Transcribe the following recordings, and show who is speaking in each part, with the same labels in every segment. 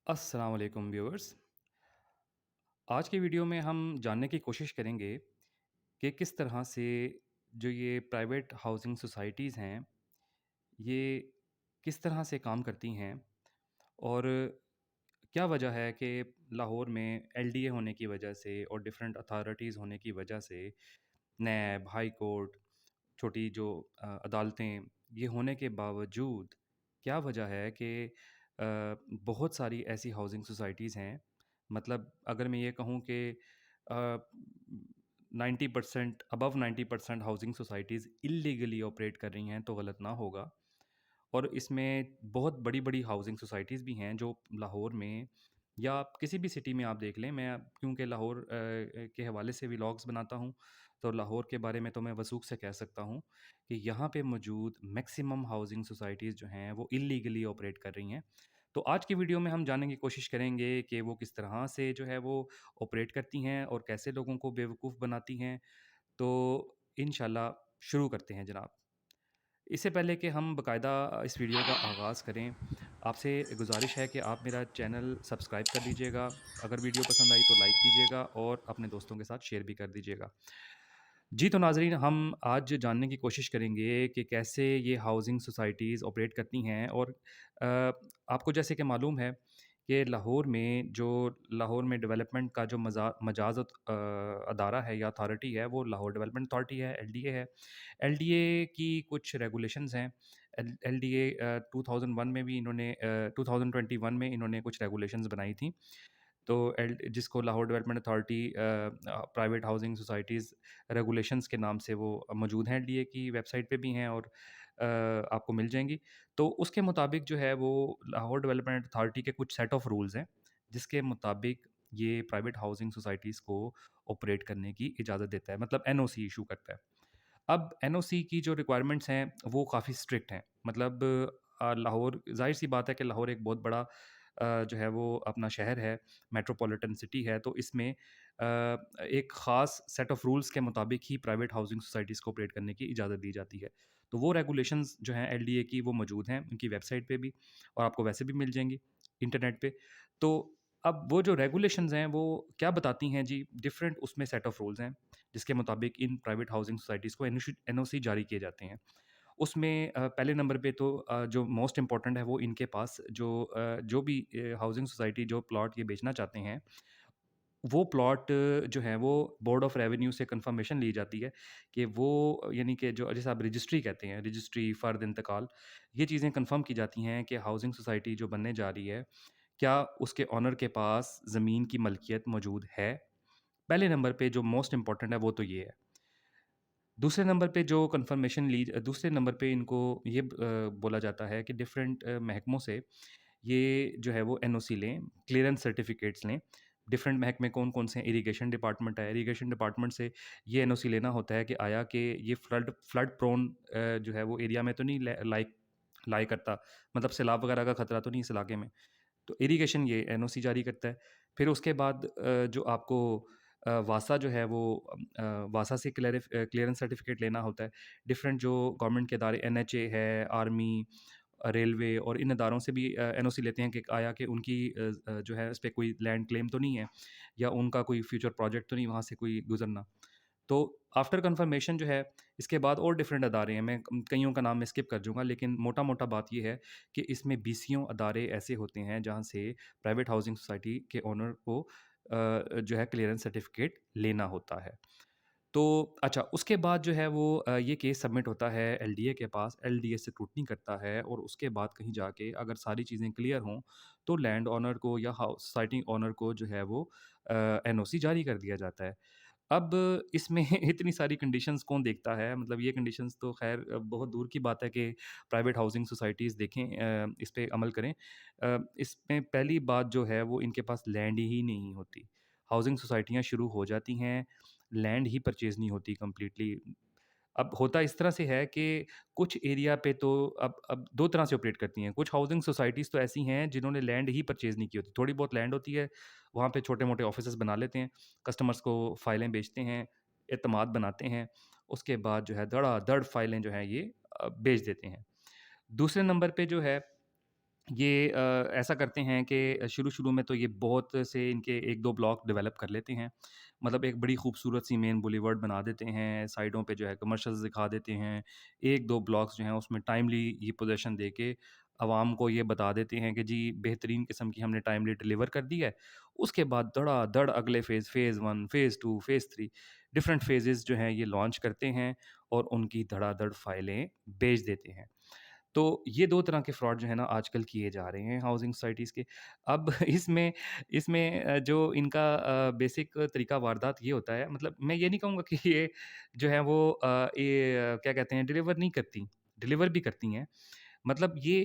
Speaker 1: अस्सलाम वालेकुम व्यूअर्स। आज की वीडियो में हम जानने की कोशिश करेंगे कि किस तरह से जो ये प्राइवेट हाउसिंग सोसाइटीज़ हैं, ये किस तरह से काम करती हैं और क्या वजह है कि लाहौर में एलडीए होने की वजह से और डिफरेंट अथॉरिटीज़ होने की वजह से नैब, हाई कोर्ट, छोटी जो अदालतें, ये होने के बावजूद क्या वजह है कि बहुत सारी ऐसी हाउसिंग सोसाइटीज़ हैं। मतलब अगर मैं ये कहूँ कि 90% above 90% housing societies illegally operate कर रही हैं तो गलत ना होगा। और इसमें बहुत बड़ी-बड़ी हाउसिंग सोसाइटीज़ भी हैं जो लाहौर में या किसी भी सिटी में आप देख लें। मैं क्योंकि लाहौर के हवाले से व्लॉग्स बनाता हूँ, तो लाहौर के बारे में तो मैं वसूख से कह सकता हूँ कि यहाँ पे मौजूद मैक्सिमम हाउसिंग सोसाइटीज़ जो हैं वो इल्लीगली ऑपरेट कर रही हैं। तो आज की वीडियो में हम जानने की कोशिश करेंगे कि वो किस तरह से जो है वो ऑपरेट करती हैं और कैसे लोगों को बेवकूफ़ बनाती हैं। तो इंशाल्लाह शुरू करते हैं जनाब। इससे पहले कि हम बाकायदा इस वीडियो का आगाज़ करें, आपसे गुज़ारिश है कि आप मेरा चैनल सब्सक्राइब कर लीजिएगा। अगर वीडियो पसंद आई तो लाइक कीजिएगा और अपने दोस्तों के साथ शेयर भी कर दीजिएगा। जी, तो नाज़रीन, हम आज जानने की कोशिश करेंगे कि कैसे ये हाउसिंग सोसाइटीज़ ऑपरेट करती हैं और अ, आपको जैसे कि मालूम है कि लाहौर में डेवलपमेंट का जो अदारा है या अथॉरिटी है, वो लाहौर डेवलपमेंट अथॉरिटी है, एलडीए है। एलडीए की कुछ रेगुलेशंस हैं। एलडीए 2001 में भी 2021 में इन्होंने कुछ रेगुलेशंस बनाई थी। तो एल जिसको Lahore development authority private housing societies regulations के नाम से वो मौजूद हैं, एलडीए की वेबसाइट पे भी हैं और आपको मिल जाएँगी। तो उसके मुताबिक जो है वो लाहौर डेवलपमेंट अथॉरिटी के कुछ सेट ऑफ रूल्स हैं, जिसके मुताबिक ये प्राइवेट हाउसिंग सोसाइटीज़ को ऑपरेट करने की इजाज़त देता है, मतलब एनओसी इश्यू करता है। अब एनओसी की जो रिक्वायरमेंट्स हैं, वो काफ़ी स्ट्रिक्ट हैं। मतलब लाहौर, ज़ाहिर-सी बात है कि लाहौर एक बहुत बड़ा जो है वो अपना शहर है, मेट्रोपॉलिटन सिटी है, तो इसमें एक ख़ास सेट ऑफ रूल्स के मुताबिक ही प्राइवेट हाउसिंग सोसाइटीज़ को ऑपरेट करने की इजाज़त दी जाती है। तो वो रेगुलेशंस जो हैं एलडीए की, वो मौजूद हैं उनकी वेबसाइट पे भी और आपको वैसे भी मिल जाएँगी इंटरनेट पे। तो अब वो जो रेगुलेशंस हैं, वो क्या बताती हैं जी, डिफरेंट उसमें सेट ऑफ रूल्स हैं, जिसके मुताबिक इन प्राइवेट हाउसिंग सोसाइटीज़ को एनओसी जारी किए जाते हैं। उसमें पहले नंबर पे तो जो मोस्ट इम्पोर्टेंट है, वो इनके पास जो भी हाउसिंग सोसाइटी जो प्लॉट ये बेचना चाहते हैं, वो प्लॉट जो है वो बोर्ड ऑफ रेवेन्यू से कन्फर्मेशन ली जाती है कि वो यानी कि जो जिसे आप रजिस्ट्री कहते हैं, रजिस्ट्री, फ़र्द इंतकाल, ये चीज़ें कन्फर्म की जाती हैं कि हाउसिंग सोसाइटी जो बनने जा रही है, क्या उसके ओनर के पास ज़मीन की मलकियत मौजूद है? पहले नंबर पे जो मोस्ट इम्पोर्टेंट है, वो तो ये है। दूसरे नंबर पे इनको ये बोला जाता है कि डिफरेंट महकमों से ये जो है वो एनओसी लें, क्लीयरेंस सर्टिफ़िकेट्स लें। डिफरेंट महकमे कौन-कौन से हैं? इरिगेशन डिपार्टमेंट है, इरिगेशन डिपार्टमेंट से ये एनओसी लेना होता है कि आया कि ये फ्लड प्रोन जो है वो एरिया में तो नहीं लाई करता, मतलब सैलाब वगैरह का खतरा तो नहीं इस इलाके में। तो इरिगेशन ये एनओसी जारी करता है। फिर उसके बाद जो आपको वासा जो है वो वासा से क्लीयरेंस सर्टिफ़िकेट लेना होता है। डिफरेंट जो गवर्नमेंट के इदारे, एनएचए है, आर्मी, रेलवे और इन इदारों से भी एनओसी लेते हैं कि आया कि उनकी जो है इस पे कोई लैंड क्लेम तो नहीं है या उनका कोई फ्यूचर प्रोजेक्ट तो नहीं वहाँ से कोई गुज़रना। तो आफ्टर कन्फर्मेशन जो है, इसके बाद और डिफरेंट अदारे हैं, मैं कइयों का नाम मैं स्किप कर जाऊँगा, लेकिन मोटा-मोटा बात ये है कि इसमें बीसीओ अदारे ऐसे होते हैं जहाँ से प्राइवेट हाउसिंग सोसाइटी के ओनर को जो है क्लीयरेंस सर्टिफ़िकेट लेना होता है। तो अच्छा, उसके बाद जो है वो ये केस सबमिट होता है एलडीए के पास, एलडीए स्क्रूटनी करता है और उसके बाद कहीं जाके अगर सारी चीज़ें क्लियर हों, तो लैंड ओनर को या हाउस सोसाइटी ओनर को जो है वो एनओसी जारी कर दिया जाता है। अब इसमें इतनी सारी कंडीशंस कौन देखता है? मतलब ये कंडीशंस तो ख़ैर बहुत दूर की बात है कि प्राइवेट हाउसिंग सोसाइटीज़ देखें, इस पे अमल करें। इसमें पहली बात जो है वो इनके पास लैंड ही नहीं होती। हाउसिंग सोसाइटियाँ शुरू हो जाती हैं, लैंड ही परचेज़ नहीं होती कंप्लीटली। अब होता इस तरह से है कि कुछ एरिया पे तो अब 2 तरह से ऑपरेट करती हैं। कुछ हाउसिंग सोसाइटीज़ तो ऐसी हैं जिन्होंने लैंड ही परचेज़ नहीं की होती। थोड़ी बहुत लैंड होती है, वहाँ पे छोटे-मोटे ऑफ़िसेज़ बना लेते हैं, कस्टमर्स को फ़ाइलें बेचते हैं, एतमाद बनाते हैं, उसके बाद जो है धड़ाधड़ फ़ाइलें जो हैं ये बेच देते हैं। दूसरे नंबर पे जो है ये ऐसा करते हैं कि शुरू-शुरू में तो ये बहुत से इनके 1-2 ब्लॉक डेवलप कर लेते हैं। मतलब एक बड़ी खूबसूरत सी मेन बुलेवार्ड बना देते हैं, साइडों पे जो है कमर्शियल्स दिखा देते हैं। 1-2 ब्लॉक्स जो हैं उसमें टाइमली ये पोज़ीशन देके आवाम को ये बता देते हैं कि जी बेहतरीन किस्म की हमने टाइमली डिलीवर कर दी है। उसके बाद धड़ाधड़ अगले phase 1, phase 2, phase 3 different phases जो हैं ये लॉन्च करते हैं और उनकी धड़ाधड़ फाइलें बेच देते हैं। तो ये 2 तरह के फ्रॉड जो है ना आजकल किए जा रहे हैं हाउसिंग सोसाइटीज़ के। अब इसमें इसमें जो इनका बेसिक तरीका वारदात ये होता है, मतलब मैं ये नहीं कहूँगा कि ये जो है वो क्या कहते हैं, डिलीवर नहीं करती, डिलीवर भी करती हैं। मतलब ये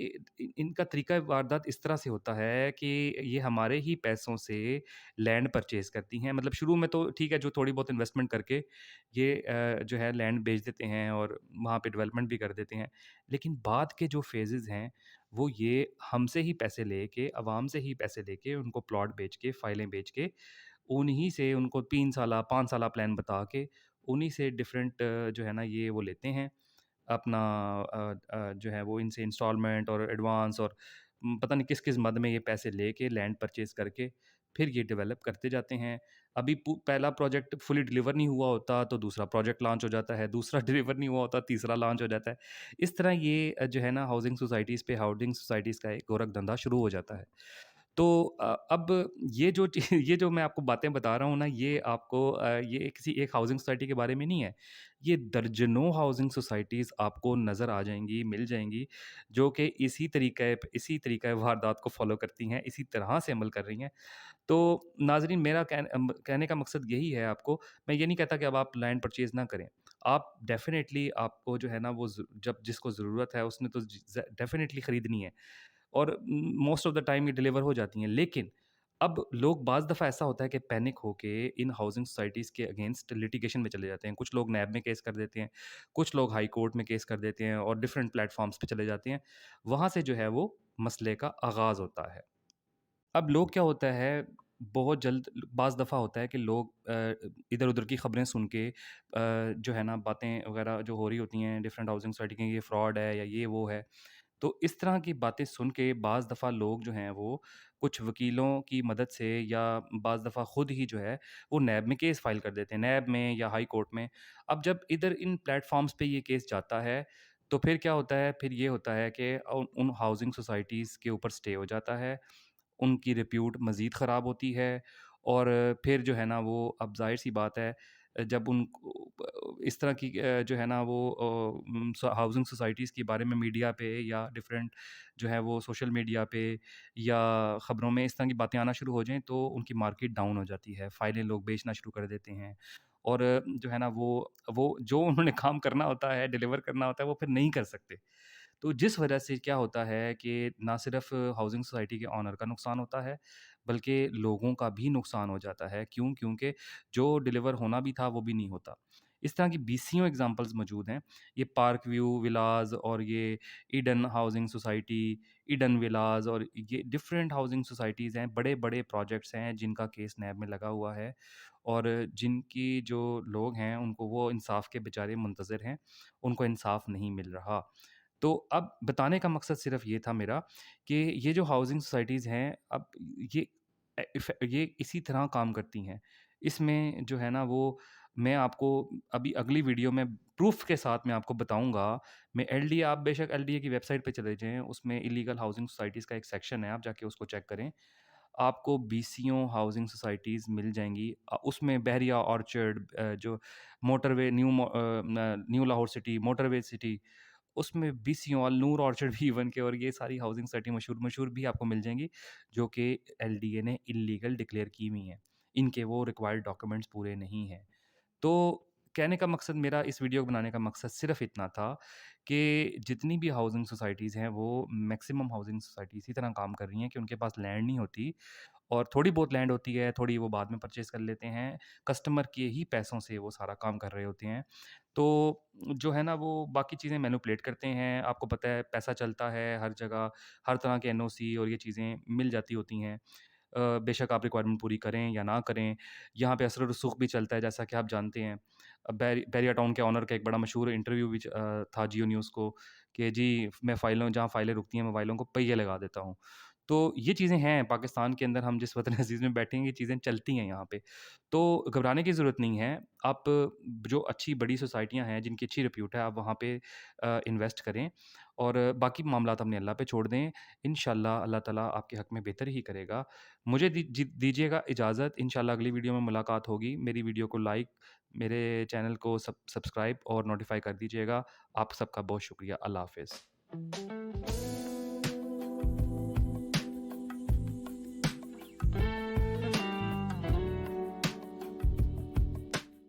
Speaker 1: इनका तरीका वारदात इस तरह से होता है कि ये हमारे ही पैसों से लैंड परचेज़ करती हैं। मतलब शुरू में तो ठीक है, जो थोड़ी बहुत इन्वेस्टमेंट करके ये जो है लैंड बेच देते हैं और वहाँ पे डेवलपमेंट भी कर देते हैं। लेकिन बाद के जो फ़ेज़ेज़ हैं, वो ये हमसे ही पैसे लेके, आवाम से ही पैसे लेके, उनको प्लॉट बेच के, फाइलें बेच के, उन्हीं से उनको 3 साला, 5 साला प्लान बता के, उन्हीं से डिफरेंट जो है ना ये वो लेते हैं अपना जो है वो इनसे इंस्टॉलमेंट और एडवांस और पता नहीं किस-किस मद में ये पैसे लेके लैंड परचेज़ करके फिर ये डेवलप करते जाते हैं। अभी पहला प्रोजेक्ट फुली डिलीवर नहीं हुआ होता तो दूसरा प्रोजेक्ट लॉन्च हो जाता है, दूसरा डिलीवर नहीं हुआ होता तीसरा लॉन्च हो जाता है। इस तरह ये जो है ना हाउसिंग सोसाइटीज़ का एक गोरख धंधा शुरू हो जाता है। तो अब ये जो ची ये जो मैं आपको बातें बता रहा हूँ ना, ये आपको ये किसी एक हाउसिंग सोसाइटी के बारे में नहीं है। ये दर्जनों हाउसिंग सोसाइटीज़ आपको नज़र आ जाएँगी, मिल जाएँगी, जो कि इसी तरीक़े वारदात को फ़ॉलो करती हैं, इसी तरह से अमल कर रही हैं। तो नाज़रीन, मेरा कहने का मकसद यही है आपको। मैं ये नहीं कहता कि अब आप लैंड परचेज़ ना करें। आप डेफ़िनेटली आपको जो है ना वो जब जिसको ज़रूरत है उसने तो डेफ़िनेटली खरीदनी है। और मोस्ट ऑफ द टाइम ये डिलीवर हो जाती हैं। लेकिन अब लोग बाज़ दफ़ा ऐसा होता है कि पैनिक होके इन हाउसिंग सोसाइटीज़ के अगेंस्ट लिटिगेशन में चले जाते हैं। कुछ लोग नैब में केस कर देते हैं, कुछ लोग हाई कोर्ट में केस कर देते हैं और डिफरेंट प्लेटफ़ॉर्म्स पे चले जाते हैं। वहाँ से जो है वो मसले का आगाज़ होता है। अब लोग क्या होता है, बहुत जल्द बाज़ दफ़ा होता है कि लोग इधर-उधर की खबरें सुन के जो है ना बातें वग़ैरह जो हो रही होती हैं डिफरेंट हाउसिंग सोसाइटी की, ये फ्रॉड है या ये वो है। तो इस तरह की बातें सुन के बाज़ दफ़ा लोग जो हैं वो कुछ वकीलों की मदद से या बाज़ दफ़ा खुद ही जो है वो नैब में केस फ़ाइल कर देते हैं, नैब में या हाई कोर्ट में। अब जब इधर इन प्लेटफ़ॉर्म्स पे ये केस जाता है, तो फिर क्या होता है, फिर ये होता है कि उन उन हाउसिंग सोसाइटीज़ के ऊपर स्टे हो जाता है, उनकी रिप्यूट मज़ीद ख़राब होती है और फिर जो है ना वो अब ज़ाहिर-सी बात है जब इस तरह की जो है ना वो हाउसिंग सोसाइटीज़ के बारे में मीडिया पे या डिफरेंट जो है वो सोशल मीडिया पे या ख़बरों में इस तरह की बातें आना शुरू हो जाएँ तो उनकी मार्केट डाउन हो जाती है, फ़ाइलें लोग बेचना शुरू कर देते हैं और जो है ना वो जो उन्होंने काम करना होता है, डिलीवर करना होता है, वो फिर नहीं कर सकते। तो जिस वजह से क्या होता है कि ना सिर्फ हाउसिंग सोसाइटी के ओनर का नुकसान होता है, बल्कि लोगों का भी नुकसान हो जाता है। क्यों? क्योंकि जो डिलीवर होना भी था, वो भी नहीं होता। इस तरह की बीसियों एग्ज़ाम्पल्स मौजूद हैं। ये पार्क व्यू विलाज़ और ये ईडन हाउसिंग सोसाइटी, ईडन विलाज़ और ये डिफरेंट हाउसिंग सोसाइटीज़ हैं, बड़े-बड़े प्रोजेक्ट्स हैं जिनका केस नैब में लगा हुआ है और जिनकी जो लोग हैं, उनको वो इंसाफ़ के बेचारे मुंतज़िर हैं, उनको इंसाफ़ नहीं मिल रहा। तो अब बताने का मकसद सिर्फ़ ये था मेरा कि ये जो हाउसिंग सोसाइटीज़ हैं, अब ये ये इसी तरह काम करती हैं। इसमें जो है ना वो मैं आपको अभी अगली वीडियो में प्रूफ़ के साथ मैं आपको बताऊँगा। मैं एलडीए आप बेशक एलडीए की वेबसाइट पे चले जाएँ, उसमें इल्लीगल हाउसिंग सोसाइटीज़ का एक सेक्शन है, आप जाके उसको चेक करें। आपको बीसीओ हाउसिंग सोसाइटीज़ मिल जाएँगी। उसमें बहरिया ऑर्चर्ड जो motorway new Lahore city, motorway city उसमें बीसीओ नूर ऑर्चर्ड भी इवन के और ये सारी हाउसिंग सोसाइटी मशहूर-मशहूर भी आपको मिल जाएँगी, जो कि एलडीए ने इल्लीगल डिक्लेयर की हुई हैं। इनके वो रिक्वायर्ड डॉक्यूमेंट्स पूरे नहीं हैं। तो कहने का मकसद मेरा इस वीडियो को बनाने का मकसद सिर्फ़ इतना था कि जितनी भी हाउसिंग सोसाइटीज़ हैं, वो मैक्सिमम हाउसिंग सोसाइटी इसी तरह काम कर रही हैं कि उनके पास लैंड नहीं होती और थोड़ी बहुत लैंड होती है, थोड़ी वो बाद में परचेज़ कर लेते हैं। कस्टमर के ही पैसों से वो सारा काम कर रहे होते हैं। तो जो है ना वो बाकी चीज़ें मैनिपुलेट करते हैं। आपको पता है पैसा चलता है हर जगह, हर तरह के एनओसी और ये चीज़ें मिल जाती होती हैं। बेशक आप रिक्वायरमेंट पूरी करें या ना करें, यहाँ पे असर रसूख भी चलता है जैसा कि आप जानते हैं। बैरिया टाउन के ऑनर का एक बड़ा मशहूर इंटरव्यू भी था जियो न्यूज़ को कि जी मैं फ़ाइलों जहाँ फ़ाइलें रुकती हैं मैं फ़ाइलों को पहिए लगा देता हूँ। तो ये चीज़ें हैं पाकिस्तान के अंदर हम जिस वतन अज़ीज़ में बैठे हैं ये चीज़ें चलती हैं यहाँ पे। तो घबराने की ज़रूरत नहीं है। आप जो अच्छी बड़ी सोसाइटियाँ हैं जिनकी अच्छी रिप्यूट है आप वहाँ पे इन्वेस्ट करें और बाकी मामलात अपने अल्लाह पे छोड़ दें। इंशाअल्लाह अल्लाह ताला आपके हक़ में बेहतर ही करेगा। मुझे दीजिएगा इजाज़त, इंशाअल्लाह अगली वीडियो में मुलाकात होगी। मेरी वीडियो को लाइक, मेरे चैनल को सब्सक्राइब और नोटिफ़ाई कर दीजिएगा। आप सबका बहुत शुक्रिया। अल्लाह हाफ़िज़।